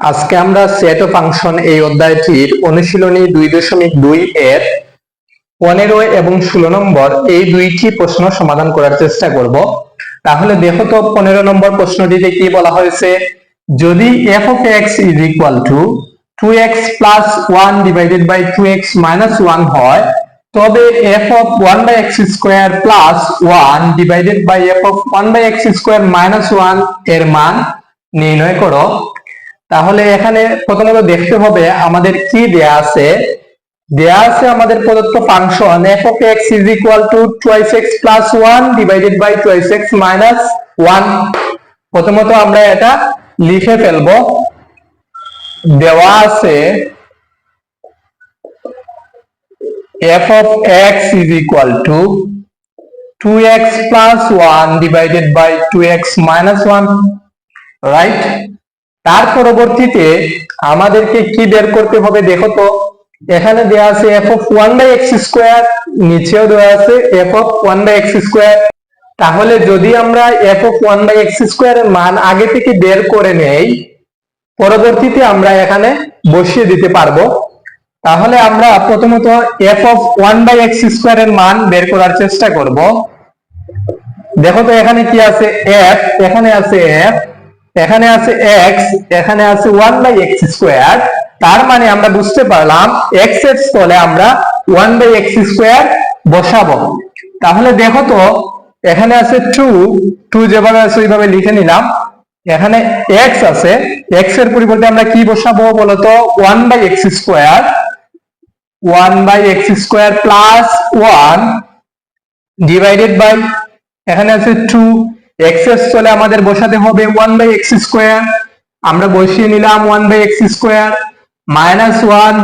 আজকে আমরা সেট ও ফাংশন এই অধ্যায়টির অনুশীলনী 2.2 এর 15 এবং 16 নম্বর এই দুইটি প্রশ্ন সমাধান করার চেষ্টা করব। তাহলে দেখো তো 15 নম্বর প্রশ্নটিতে কি বলা হয়েছে, যদি f of x is equal to 2x plus 1 divided by 2x minus 1 হয়, তবে f of 1 by x square plus 1 divided by f of 1 by x square minus 1 এর মান নির্ণয় করো। তাহলে এখানে প্রথমত দেখতে হবে আমাদের কি দেয়া আছে। আমাদের প্রদত্ত function f of x is equal to twice x plus 1 divided by twice x minus 1। প্রথমত আমরা এটা লিখে ফেলবো। দেওয়া আছে f of x is equal to 2x plus 1 divided by 2x minus 1, right. তার পরবর্তীতে আমাদেরকে কি বের করতে হবে, দেখো তো এখানে দেওয়া আছে f of 1 by x square, নিচেও দেওয়া আছে f of 1 by x square। তাহলে যদি আমরা f of 1 by x square এর মান আগে থেকে বের করে নেই, পরবর্তীতে আমরা এখানে বসিয়ে দিতে পারবো। তাহলে আমরা প্রথমত f of 1 by x square এর মান বের করার চেষ্টা করব। দেখো তো এখানে কি আছে, f, এখানে আছে f, এখানে আছে x, এখানে আছে 1 by x square। তার মানে আমরা বুঝতে পারলাম x এর স্থলে আমরা 1 by x square বসাবো। তাহলে দেখো তো এখানে আছে 2 যেভাবে আছে ওইভাবে লিখে নিলাম। এখানে x আছে, x এর পরিবর্তে আমরা কি বসাবো বলতো, 1 by x square, 1 by x square plus 1 divided by, এখানে আছে 2, x এর স্থলে আমাদের বসাতে হবে 1 by x square, আমরা বসিয়ে নিলাম 1 by x square minus 1।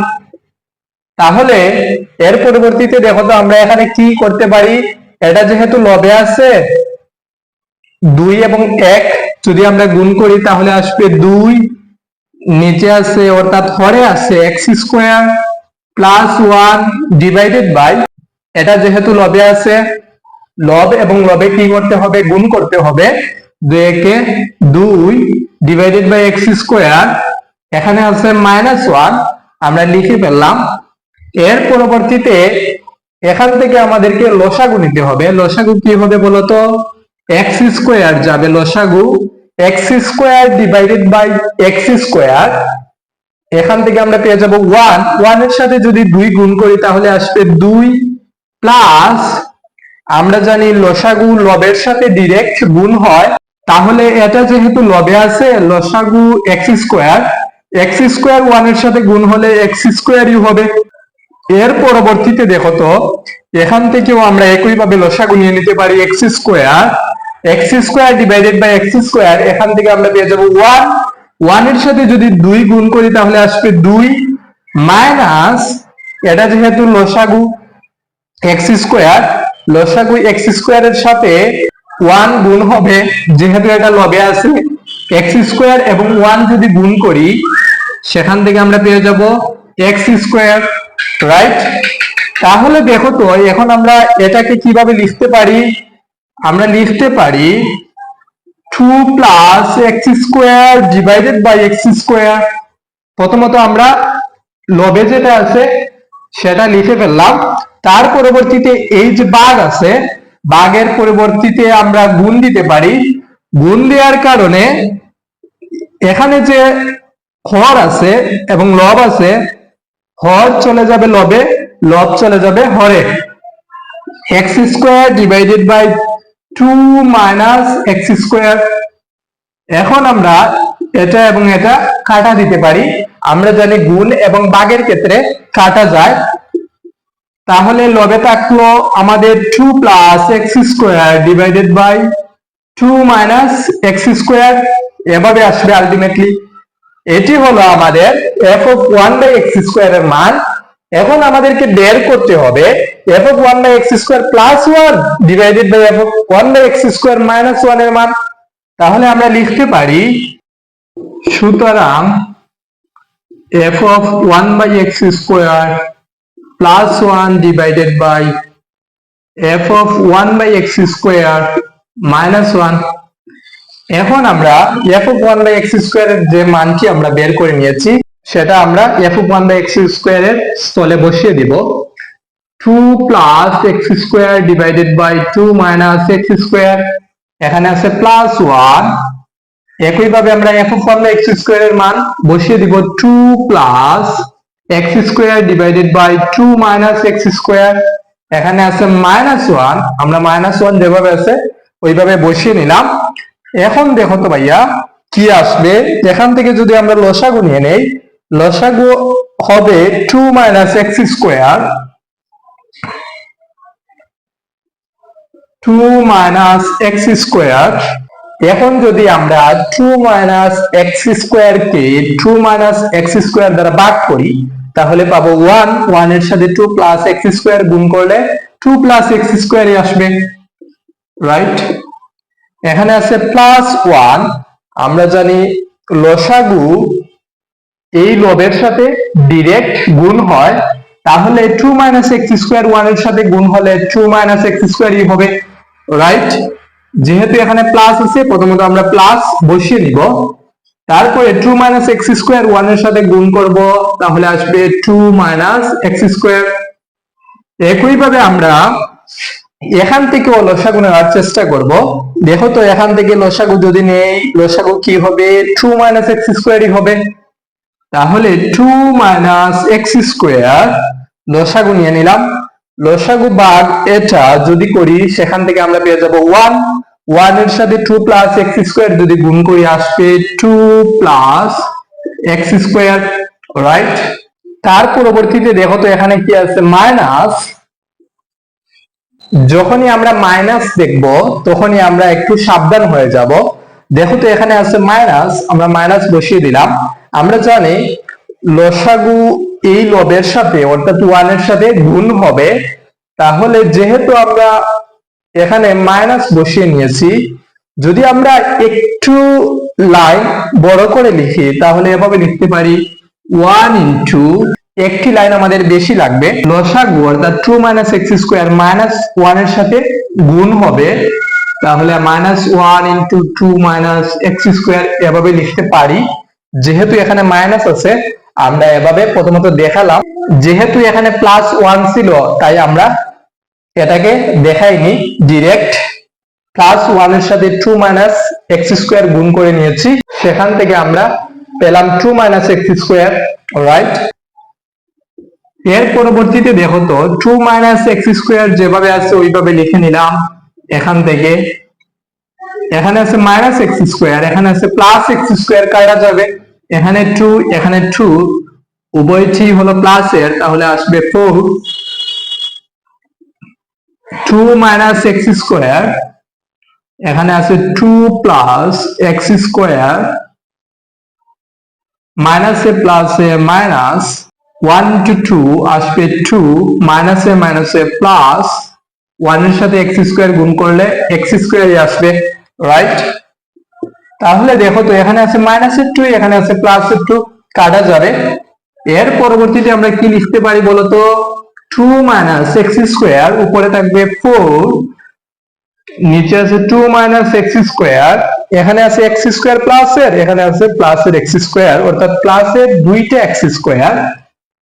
তাহলে এর পরিবর্তীতে দেখো তো আমরা এখানে কি করতে পারি, এটা যেহেতু লবে আছে 2 এবং 1 যদি আমরা গুণ করি তাহলে আসবে 2, নিচে আছে অর্থাৎ হরে আছে x square plus 1 divided by, এটা যেহেতু লবে আছে, লব এবং লবে কি করতে হবে, গুণ করতে হবে। 2 কে 2 ডিভাইডেড বাই x স্কয়ার, এখানে আছে -1, আমরা লিখে ফেললাম। এর পরবর্তীতে এখান থেকে আমাদেরকে লসাগু নিতে হবে। লসাগু কি হবে বলতো, x স্কয়ার যাবে লসাগু x square divided by x square, এখান থেকে আমরা পেয়ে যাব 1 এর সাথে যদি 2 গুণ করি তাহলে আসবে 2 প্লাস, আমরা জানি লসাগু লবের সাথে ডাইরেক্ট গুণ হয়, তাহলে এটা যেহেতু লবে আছে লসাগু x স্কয়ার 1 এর সাথে গুণ হলে x স্কয়ারই হবে। এর পরবর্তীতে দেখো তো এখান থেকেও আমরা একই ভাবে লসাগু নিয়ে নিতে পারি x square divided by x square, এখান থেকে আমরা পেয়ে যাব 1 এর সাথে যদি 2 গুণ করি তাহলে আসবে 2 মাইনাস, এটা যেহেতু লসাগু x স্কয়ার, লসাগু x স্কয়ার এর সাথে 1 গুণ হবে, যেহেতু এটা লবে আছে x স্কয়ার এবং 1 যদি গুণ করি সেখান থেকে আমরা পেয়ে যাব x স্কয়ার, রাইট। তাহলে দেখো তো এখন আমরা এটাকে কিভাবে লিখতে পারি, আমরা লিখতে পারি 2 plus x square divided by x square. প্রথমত আমরা লবে যেটা আছে সেটা লিখে ফেললাম। তার পরবর্তীতে এই যে ভাগ আছে, ভাগের পরিবর্তিতে আমরা গুণ দিতে পারি। গুণ দেওয়ার কারণে এখানে যে হর আছে এবং লব আছে, হর চলে যাবে লবে, লব চলে যাবে হরে। x square divided by 2 minus x square. এখন আমরা এটা এবং এটা কাটা দিতে পারি, আমরা জানি গুণ এবং ভাগের ক্ষেত্রে কাটা যায়। তাহলে লবে থাকলো আমাদের 2 plus x square divided by 2 minus x square, এভাবে আসবে আলটিমেটলি। এটি হলো আমাদের f of 1 by x square এর মান। এখন আমাদেরকে বের করতে হবে f of 1 by x square plus 1 divided by f of 1 by x square minus 1 এর মান। তাহলে আমরা লিখতে পারি, সুতরাং f of 1 by x square plus 1 divided by f of 1 by x square minus 1, এখন আমরা f of 1 by x square এর যে মানটি আমরা বের করে নিয়েছি সেটা আমরা f of 1 by x square এর স্থলে বসিয়ে দিব 2 plus x square divided by 2 minus x square, এখানে আছে প্লাস 1। একইভাবে আমরা f of 1 by x square এর মান বসিয়ে দিব 2 plus x square divided by 2 minus x square, এখানে আছে -1, আমরা -1 যেভাবে আছে ওইভাবে বসিয়ে নিলাম। এখন দেখো তো ভাইয়া কি আসবে, এখান থেকে যদি আমরা লসাগু নিয়ে নেই, লসাগু হবে 2 minus x square, 2 minus x square. এখন যদি আমরা 2 মাইনাস x স্কয়ার কে 2 মাইনাস x স্কয়ার দ্বারা ভাগ করি তাহলে পাবো 1, 1 এর সাথে 2 প্লাস x স্কয়ার গুণ করলে 2 প্লাস x স্কয়ারই আসবে, রাইট। এখানে আছে প্লাস 1, আমরা জানি লসাগু এই লবের সাথে ডাইরেক্ট গুণ হয়, তাহলে 2 মাইনাস x স্কয়ার 1 এর সাথে গুণ হলে 2 মাইনাস x স্কয়ারই হবে, রাইট। যেহেতু এখানে প্লাস আছে প্রথমত আমরা প্লাস বসিয়ে নিব, তারপরে 2 মাইনাস x স্কয়ার 1 এর সাথে গুণ করব তাহলে আসবে 2 মাইনাস x স্কয়ার। একইভাবে আমরা এখান থেকে লসাগু নেওয়ার চেষ্টা করব। দেখো তো এখান থেকে লসাগু যদি নেই, লসাগু কি হবে 2 মাইনাস x স্কয়ারই হবে, তাহলে 2 মাইনাস x স্কয়ার লসাগু নিয়ে নিলাম। লসাগু ভাগ এটা যদি করি সেখান থেকে আমরা পেয়ে যাব 1, 1 এর সাথে 2 প্লাস x স্কয়ার যদি গুণ করি আসবে 2 প্লাস x স্কয়ার, রাইট। তার পরবর্তীতে দেখো তো এখানে কি আছে মাইনাস, যখনই আমরা মাইনাস দেখব তখনই আমরা একটু সাবধান হয়ে যাব। দেখো তো এখানে আছে মাইনাস, আমরা মাইনাস বসিয়ে দিলাম। আমরা জানি লসাগু এই লবের সাথে অর্থাৎ 1 এর সাথে গুণ হবে, তাহলে যেহেতু আমরা এখানে মাইনাস বসিয়ে নিয়েছি, যদি আমরা একটু লাইন বড় করে লিখি তাহলে এভাবে লিখতে পারি 1 ইনটু, একটি লাইন আমাদের বেশি লাগবে, লসাগু অর্থাৎ 2 মাইনাস x স্কয়ার মাইনাস 1 এর সাথে গুণ হবে, তাহলে -1 ইনটু 2 মাইনাস x স্কয়ার এভাবে লিখতে পারি। যেহেতু এখানে মাইনাস আছে আমরা এভাবে প্রথমত দেখালাম, যেহেতু এখানে প্লাস 1 ছিল তাই আমরা এটাকে দেখাইনি, ডাইরেক্ট প্লাস 1 এর সাথে 2 মাইনাস x স্কয়ার গুণ করে নিয়েছি, সেখান থেকে আমরা পেলাম 2 মাইনাস x স্কয়ার, রাইট। এর পরবর্তীতে দেখো তো 2 মাইনাস x স্কয়ার যেভাবে আছে ওইভাবে লিখে নিলাম। এখান থেকে এখানে আছে মাইনাস x স্কয়ার, এখানে আছে প্লাস x স্কয়ার, কাটা যাবে, এখানে 2 এখানে 2 উভয়টি হলো প্লাস এর, তাহলে আসবে 4, 2 মাইনাস x স্কয়ার, এখানে আছে 2 প্লাস x স্কয়ার, মাইনাসে প্লাসে মাইনাস, 1 টু 2 আসবে 2, মাইনাসে মাইনাসে প্লাস, 1 এর সাথে x স্কয়ার গুণ করলে x স্কয়ারই আসবে, রাইট। তাহলে দেখো তো এখানে আছে মাইনাসের 2, এখানে আছে প্লাসের 2, কাটা যাবে। এর পরবর্তীতে আমরা কি লিখতে পারি বলতো, 2 মাইনাস x স্কয়ার, উপরে থাকবে 4, নিচে আছে 2 মাইনাস x স্কয়ার, এখানে আছে x স্কয়ার প্লাসের, এখানে আছে প্লাসের x স্কয়ার, অর্থাৎ প্লাসের দুইটা x square,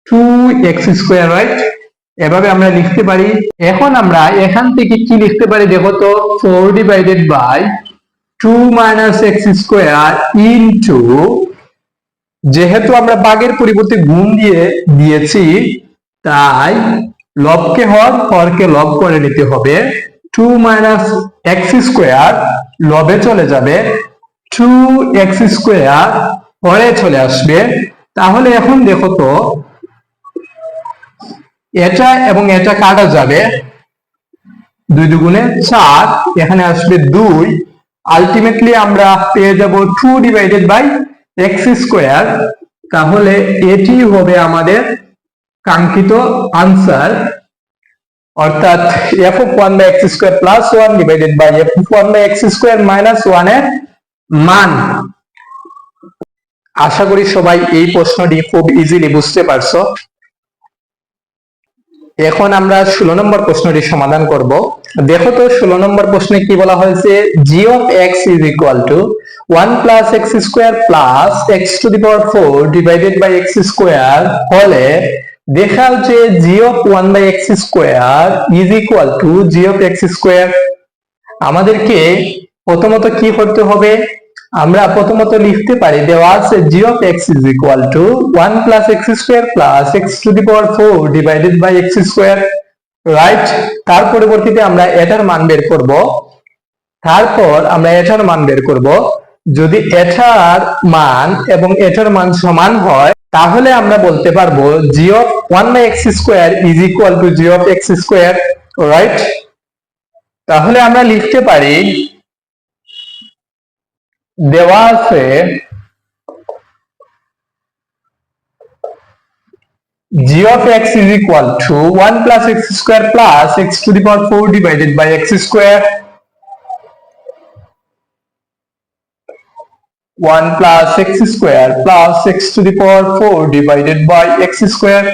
2x square, right. এভাবে আমরা লিখতে পারি। এখন আমরা এখান থেকে কি লিখতে পারি দেখো তো, 4 divided by 2 minus x square into, যেহেতু আমরা ভাগের পরিবর্তে গুণ দিয়েছি তাই লবকে হরকে লব করে নিতে হবে, 2 মাইনাস x স্কয়ার লবে চলে যাবে, 2x স্কয়ার হরে চলে আসবে। তাহলে এখন দেখো তো এটা এবং এটা কাটা যাবে, 2 দুগুণে 4, এখানে আসবে 2, আলটিমেটলি আমরা পেয়ে যাব 2 ডিভাইডেড বাই x স্কয়ার। তাহলে এটি হবে আমাদের কাঙ্ক্ষিত আনসার, অর্থাৎ f of 1 by x square plus 1 divided by f of 1 by x square minus 1 এর মান। আশা করি সবাই এই প্রশ্নটি খুব ইজিলি বুঝতে পারছো। এখন আমরা 16 নম্বর প্রশ্নটি সমাধান করব। দেখো তো 16 নম্বর প্রশ্নে কি বলা হয়েছে, g of x is equal to 1 plus x square plus x to the power 4 divided by x square হলে দেখাও যে g of 1 by x square is equal to g of x square। আমাদেরকে প্রথমত কি করতে হবে, আমরা প্রথমত লিখতে পারি দেওয়া আছে g of x is equal to 1 plus x square plus x to the power 4 divided by x square, right. তার পরবর্তীতে আমরা এটার মান বের করব। যদি এটার মান এবং এটার মান সমান হয় তাহলে আমরা বলতে পারবো g of 1 by x square is equal to g of x square, right. তাহলে আমরা লিখতে পারি দেওয়া আছে g of x is equal to 1 plus x square plus x to the power 4 divided by x square, 1 plus x square plus x to the power 4 divided by x square।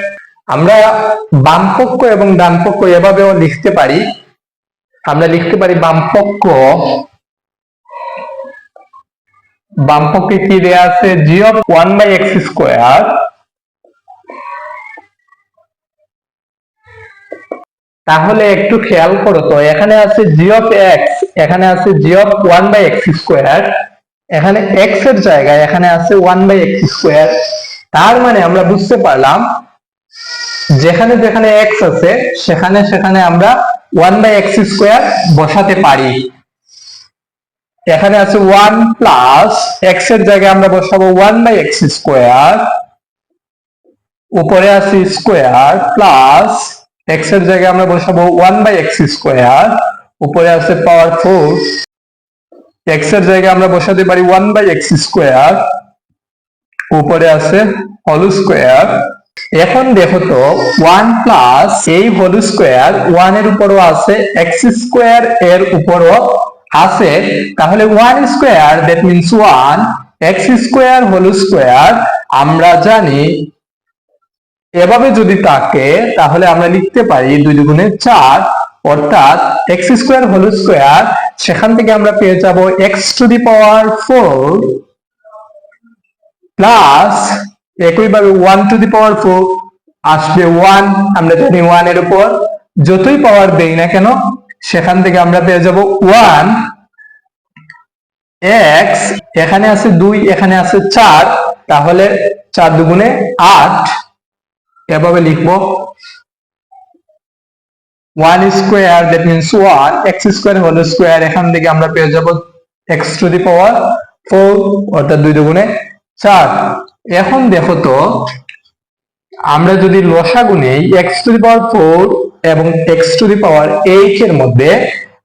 আমরা বাম পক্ষ এবং ডান পক্ষ এভাবেও লিখতে পারি। আমরা লিখতে পারি বাম পক্ষে কি দেয়া আছে, g of 1 by x square তাহলে একটু খেয়াল করো তো, এখানে আছে g of x, এখানে আছে g of 1 by x square, এখানে x এর জায়গায় এখানে আছে 1 by x square। তার মানে আমরা বুঝতে পারলাম যেখানে যেখানে x আছে সেখানে সেখানে আমরা 1 by x square বসাতে পারি। এখানে আছে 1 প্লাস x এর জায়গায় আমরা বসাবো 1 by x square, উপরে আছে স্কোয়ার প্লাস x এর জায়গায় আমরা বসাবো 1 by x square, উপরে আছে পাওয়ার 4, x এর জায়গায় আমরা বসাতে পারি 1 by x square, উপরে আছে হোল স্কোয়ার। এখন দেখো তো 1 প্লাস এই হোল স্কোয়ার 1 এর উপরও আছে, x স্কোয়ার এর উপরও আছে, তাহলে 1 square that means 1, x square whole square আমরা জানি এভাবে যদি থাকে তাহলে আমরা লিখতে পারি 2 দুগুণে 4, অর্থাৎ x স্কোয়ার হোল স্কোয়ার সেখান থেকে আমরা পেয়ে যাব x to the power 4 plus একইভাবে 1 টু দি পাওয়ার 4 আসবে 1, আমরা জানি 1 এর উপর যতই পাওয়ার দেই না কেন সেখান থেকে আমরা পেয়ে যাব 1 x, এখানে আছে 2 এখানে আছে 4, তাহলে 4 দুগুণে 8, এভাবে লিখবো 1 square that means 1, x square whole square এখান থেকে আমরা পেয়ে যাব x টু দি পাওয়ার 4, অর্থাৎ 2 দুগুণে 4। এখন দেখো তো আমরা যদি লসাগু নেই x টু দি পাওয়ার 4 এবং x টু দি পাওয়ার 8 এর মধ্যে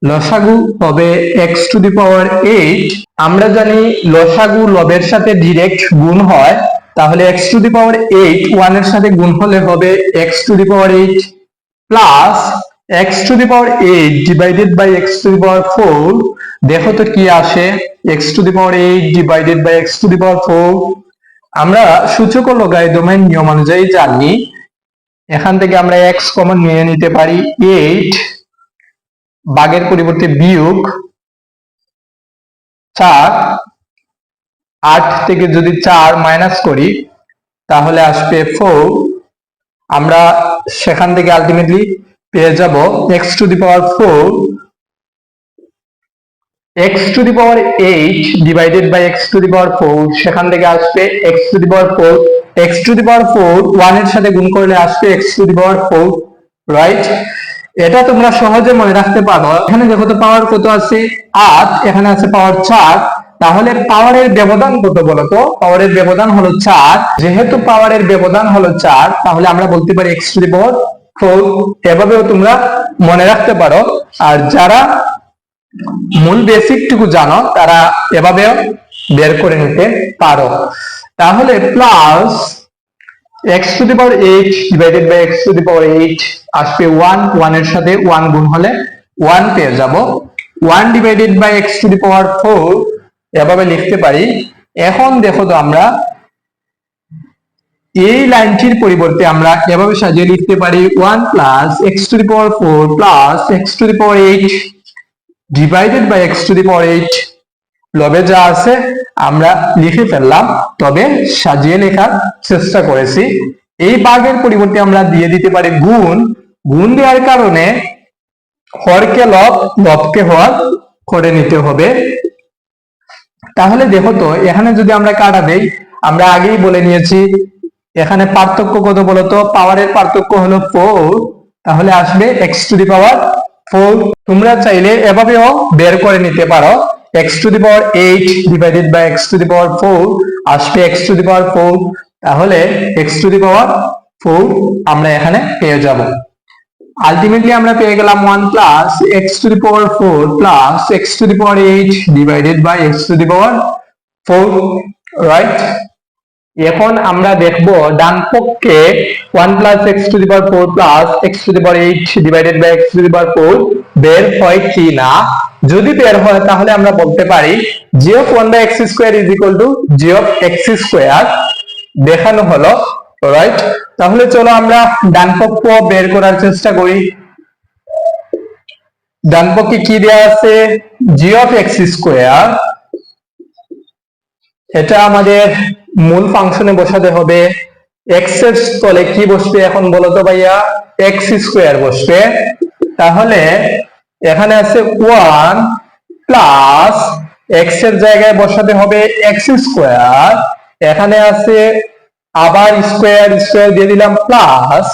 লসাগু হবে x টু দি পাওয়ার 8। আমরা জানি লসাগু লবের সাথে ডাইরেক্ট গুণ হয়, তাহলে x টু দি পাওয়ার 8 1 এর সাথে গুণ হলে হবে x to the power 8 plus x to the power 8 divided by x to the power 4। দেখো তো কি আসে, x to the power 8 divided by x to the power 4। আমরা সূচক ও লগারিদমের নিয়ম অনুযায়ী জানি এখান থেকে আমরা x কমন নিয়ে নিতে পারি, 8 ভাগের পরিবর্তে বিয়োগ 4, 8 থেকে যদি 4 মাইনাস করি তাহলে আসবে 4। আমরা সেখান থেকে আলটিমেটলি পেয়ে যাব x to the power 4, x to the power 8 divided by x to the power 4, সেখান থেকে আসবে x to the power 4, x to the power 4 1 এর সাথে গুণ করলে আসবে x to the power 4, right. এটা তোমরা সহজে মনে রাখতে পারো। এখানে দেখো তো পাওয়ার কত আছে 8, এখানে আছে পাওয়ার 4, তাহলে পাওয়ারের ব্যবধান কত বলো তো, পাওয়ারের ব্যবধান হলো 4। যেহেতু পাওয়ারের ব্যবধান হলো 4 তাহলে আমরা বলতে পারি x টু দি পাওয়ার 4। এভাবেও তোমরা মনে রাখতে পারো, আর যারা মূল বেসিকটুকু জানো তারা এভাবেও বের করে নিতে পারো। তাহলে plus x to the power 8 divided by x to the power 8 আসবে 1, 1 এর সাথে 1 গুণ হলে 1 পেয়ে যাব, 1 divided by x to the power 4 এভাবে লিখতে পারি। এখন দেখো তো আমরা এই লাইনটির পরিবর্তে আমরা এভাবে সাজিয়ে লিখতে পারি 1 plus x to the power 4 plus x to the power 8 divided by x to the power 8। লবে যা আছে আমরা লিখে ফেললাম, তবে সাজিয়ে লেখার চেষ্টা করেছি। এই ভাগের পরিবর্তে আমরা দিয়ে দিতে পারি গুণ। গুণ দেওয়ার কারণে হরকে লব, লবকে হর করে নিতে হবে। তাহলে দেখো তো এখানে যদি আমরা কাটা দেই, আমরা আগেই বলে নিয়েছি এখানে পার্থক্য কত বলতো, পাওয়ারের পার্থক্য হলো 4, তাহলে আসবে এক্স টু দি পাওয়ার 4। তোমরা চাইলে এভাবেও বের করে নিতে পারো, x to the power 8 divided by x to the power 4 আসবে এক্স টু দি পাওয়ার 4, তাহলে এক্স টু দি পাওয়ার 4 আমরা এখানে পেয়ে যাব। আলটিমেটলি আমরা পেয়ে গেলাম 1 plus x to the power 4 plus x to the power 8 divided by x to the power 4, right. এখন আমরা দেখব ডান পক্ষে 1 plus x to the power 4 plus x to the power 8 divided by x to the power 4 বের হয় কি না। যদি বের হয় তাহলে আমরা বলতে পারি g of 1 by x square is equal to g of x square দেখানো হলো, রাইট। তাহলে চলো আমরা ডান পক্ষ বের করার চেষ্টা করি। ডান পক্ষে কি দেয়া আছে, g of x square, এটা আমাদের মূল ফাংশনে বসাতে হবে। x এর স্থলে কি বসবে এখন বলো তো ভাইয়া, x স্কয়ার বসবে। তাহলে এখানে আছে 1 প্লাস x এর জায়গায় বসাতে হবে x স্কয়ার, এখানে আছে আবার স্কয়ার, স্কয়ার দিয়ে দিলাম প্লাস,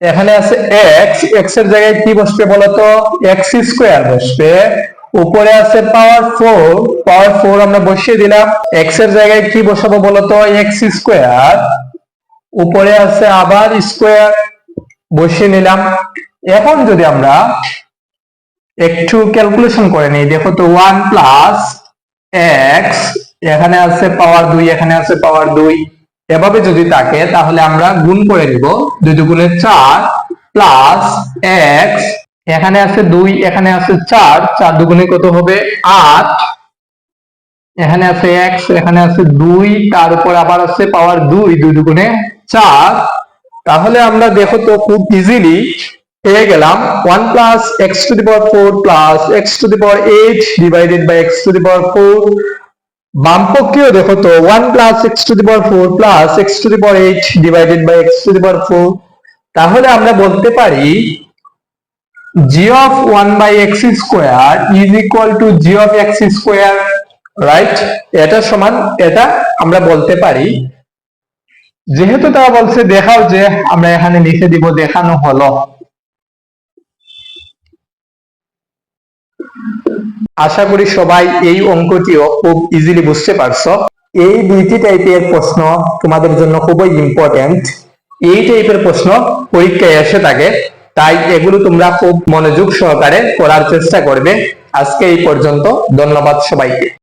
এখানে আছে x, x এর জায়গায় কি বসবে বলতো, x স্কয়ার বসবে। উপরে আছে পাওয়ার 4, পাওয়ার 4 আমরা বসিয়ে দিলাম। x এর জায়গায় কি বসাবো বলতো, x স্কয়ার, উপরে আছে আবার স্কয়ার বসিয়ে নিলাম। এখন যদি আমরা একটু ক্যালকুলেশন করে নিই, দেখো তো 1 প্লাস x, এখানে আছে পাওয়ার 2, এখানে আছে পাওয়ার 2, এভাবে যদি থাকে তাহলে আমরা গুণ করে নিব। 2 দুগুণে 4 প্লাস x, এখানে আছে 2, এখানে আছে 4, 4 দুগুণে কত হবে 8, এখানে আছে x, এখানে আছে 2, তার উপর আবার আছে পাওয়ার 2, 2 দুগুণে 4। তাহলে আমরা দেখো তো খুব ইজিলি পেয়ে গেলাম 1 plus x to the power 4 plus x to the power 8 divided by x to the power 4। বাম পক্ষেও দেখো তো 1 plus x to the power 4 plus x to the power 8 divided by x to the power 4। তাহলে আমরা বলতে পারি g of 1 by x square is equal to g of x square, right. এটা সমান এটা আমরা বলতে পারি। যেহেতু তারা বলছে দেখাও, যে আমরা এখানে লিখে দিব, দেখানো হলো। আশা করি সবাই এই অঙ্কটিও খুব ইজিলি বুঝতে পারছো। এই দুইটি টাইপের প্রশ্ন তোমাদের জন্য খুবই ইম্পর্টেন্ট। এই টাইপের প্রশ্ন পরীক্ষায় এসে থাকে, তাই এগুলো তোমরা খুব মনোযোগ সহকারে করার চেষ্টা করবে। আজকে এই পর্যন্ত, ধন্যবাদ সবাইকে।